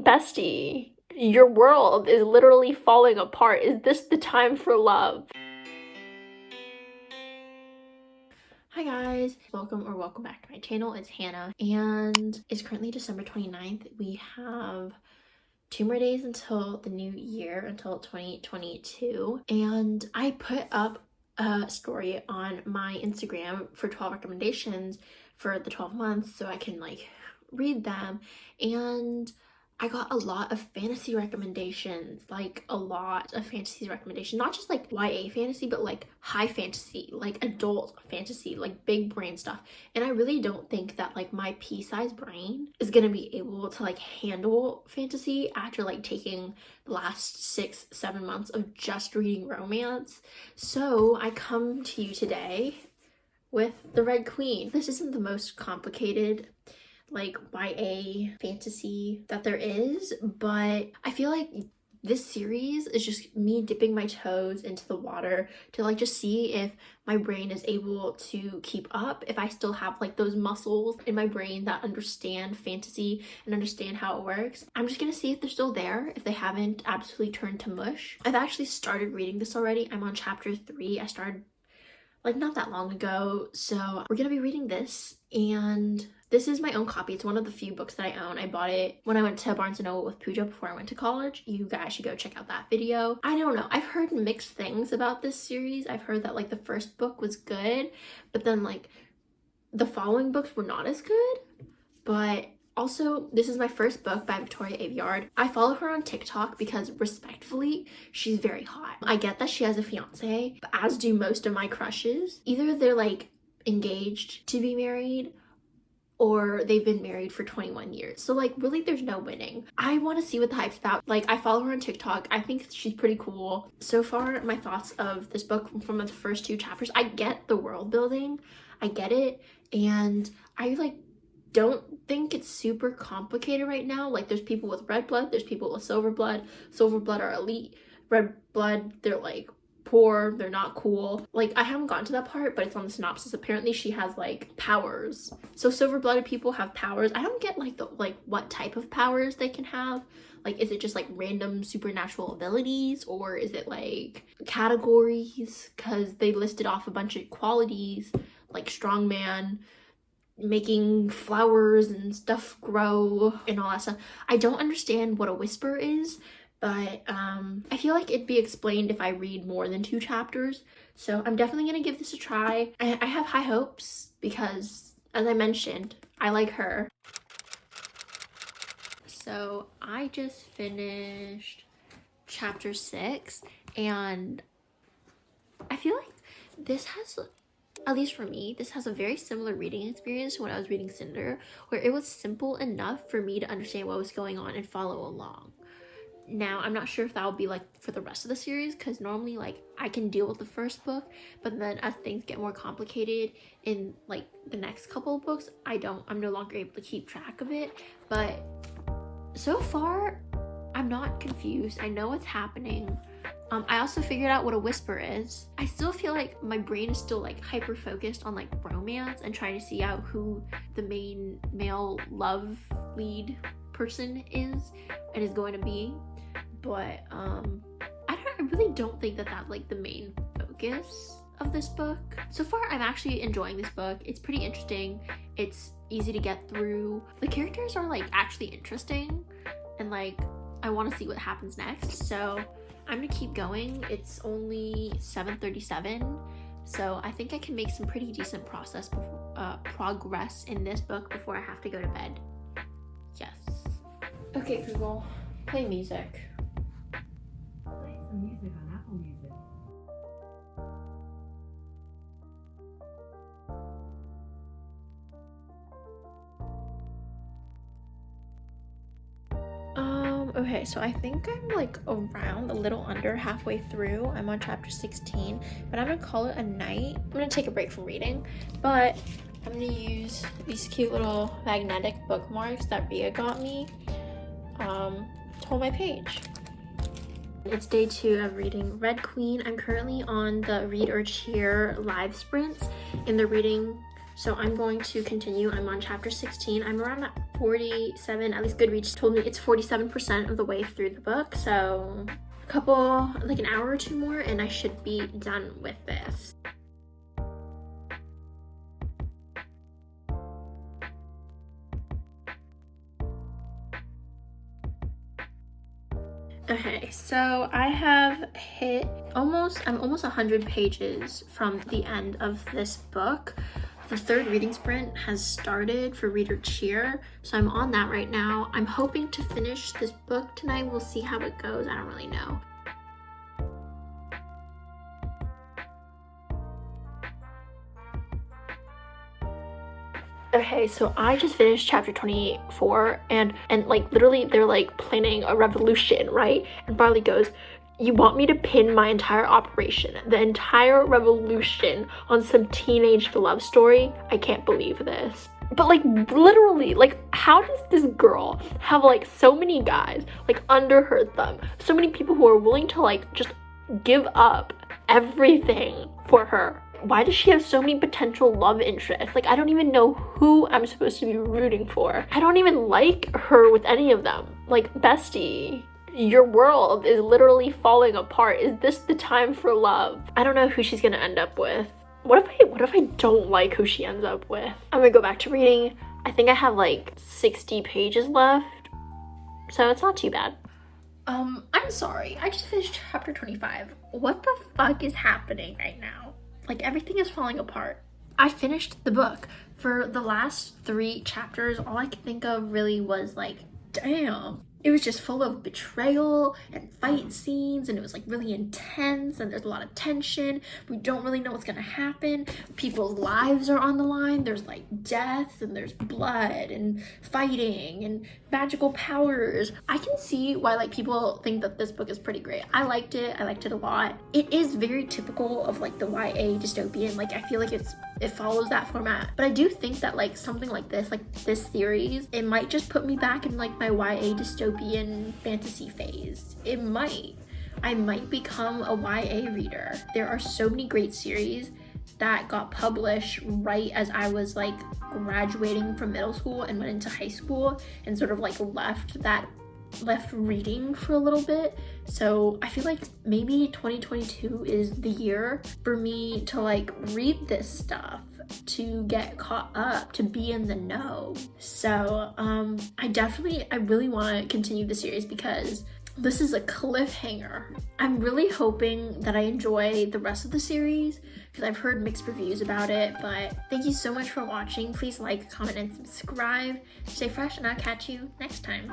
Bestie, your world is literally falling apart. Is this the time for love? Hi guys, welcome back to my channel. It's Hannah and it's currently December 29th. We have 2 more days until the new year, until 2022, and I put up a story on my Instagram for 12 recommendations for the 12 months so I can like read them, and I got a lot of fantasy recommendations, like a lot of fantasy recommendations, not just like YA fantasy, but like high fantasy, like adult fantasy, like big brain stuff. And I really don't think that like my pea-sized brain is gonna be able to like handle fantasy after like taking the last 6-7 months of just reading romance. So I come to you today with The Red Queen. This isn't the most complicated like YA fantasy that there is, but I feel like this series is just me dipping my toes into the water to like just see if my brain is able to keep up, if I still have like those muscles in my brain that understand fantasy and understand how it works. I'm just gonna see if they're still there, if they haven't absolutely turned to mush. I've actually started reading this already. I'm on chapter 3. I started like not that long ago, so we're gonna be reading this, and this is my own copy. It's one of the few books that I own. I bought it when I went to Barnes & Noble with Pooja before I went to college. You guys should go check out that video. I don't know, I've heard mixed things about this series. I've heard that like the first book was good, but then like the following books were not as good. But also, this is my first book by Victoria Aveyard. I follow her on TikTok because, respectfully, she's very hot. I get that she has a fiance, but as do most of my crushes. Either they're like engaged to be married, or they've been married for 21 years. So like really there's no winning. I want to see what the hype's about. Like I follow her on TikTok. I think she's pretty cool. So far, my thoughts of this book from the first 2 chapters, I get the world building. I get it. And I like don't think it's super complicated right now. Like there's people with red blood, there's people with silver blood. Silver blood are elite. Red blood, they're like poor, they're not cool. Like I haven't gotten to that part, but it's on the synopsis. Apparently she has like powers. So silver-blooded people have powers. I don't get like what type of powers they can have. Like is it just like random supernatural abilities, or is it like categories? Because they listed off a bunch of qualities like strongman, making flowers and stuff grow and all that stuff. I don't understand what a whisper is, but I feel like it'd be explained if I read more than 2 chapters. So I'm definitely gonna give this a try. I have high hopes because, as I mentioned, I like her. So I just finished chapter 6, and I feel like this has, at least for me, this has a very similar reading experience to when I was reading Cinder, where it was simple enough for me to understand what was going on and follow along. Now, I'm not sure if that will be like for the rest of the series, because normally like I can deal with the first book, but then as things get more complicated in like the next couple of books, I'm no longer able to keep track of it. But so far, I'm not confused. I know what's happening. I also figured out what a whisper is. I still feel like my brain is still like hyper focused on like romance and trying to see out who the main male love lead person is and is going to be. But I really don't think that that's like the main focus of this book. So far, I'm actually enjoying this book. It's pretty interesting. It's easy to get through. The characters are like actually interesting, and like I want to see what happens next. So I'm gonna keep going. It's only 7:37, so I think I can make some pretty decent progress in this book before I have to go to bed. Yes. Okay, Google, play music. Play some music on Apple Music. Okay, so I think I'm like around a little under halfway through. I'm on chapter 16, but I'm gonna call it a night. I'm gonna take a break from reading, but I'm gonna use these cute little magnetic bookmarks that Ria got me to hold my page. It's day 2 of reading Red Queen. I'm currently on the Read or Cheer live sprints, and they're reading So I'm going to continue. I'm on chapter 16. I'm around at 47, at least Goodreads told me it's 47% of the way through the book. So a couple, like an hour or two more, and I should be done with this. Okay, so I have hit I'm almost 100 pages from the end of this book. The third reading sprint has started for Reader Cheer, so I'm on that right now. I'm hoping to finish this book tonight. We'll see how it goes. I don't really know. Okay, so I just finished chapter 24, and like literally they're like planning a revolution, right? And Barley goes, "You want me to pin my entire operation, the entire revolution, on some teenage love story? I can't believe this." But like literally, like how does this girl have like so many guys like under her thumb, so many people who are willing to like just give up everything for her? Why does she have so many potential love interests? Like, I don't even know who I'm supposed to be rooting for. I don't even like her with any of them. Like, bestie, your world is literally falling apart. Is this the time for love? I don't know who she's gonna end up with. What if I don't like who she ends up with? I'm gonna go back to reading. I think I have like 60 pages left, so it's not too bad. I'm sorry, I just finished chapter 25. What the fuck is happening right now? Like, everything is falling apart. I finished the book. For the last 3 chapters, all I could think of really was like, damn. It was just full of betrayal and fight scenes, and it was like really intense, and there's a lot of tension. We don't really know what's gonna happen. People's lives are on the line. There's like death, and there's blood and fighting and magical powers. I can see why like people think that this book is pretty great. I liked it a lot. It is very typical of like the YA dystopian. Like, I feel like it follows that format, but I do think that like something like this series, it might just put me back in like my YA dystopian fantasy phase. It might. I might become a YA reader. There are so many great series that got published right as I was like graduating from middle school and went into high school, and sort of like left reading for a little bit. So I feel like maybe 2022 is the year for me to like read this stuff, to get caught up, to be in the know. So I really want to continue the series because this is a cliffhanger. I'm really hoping that I enjoy the rest of the series because I've heard mixed reviews about it. But thank you so much for watching. Please like, comment, and subscribe. Stay fresh, and I'll catch you next time.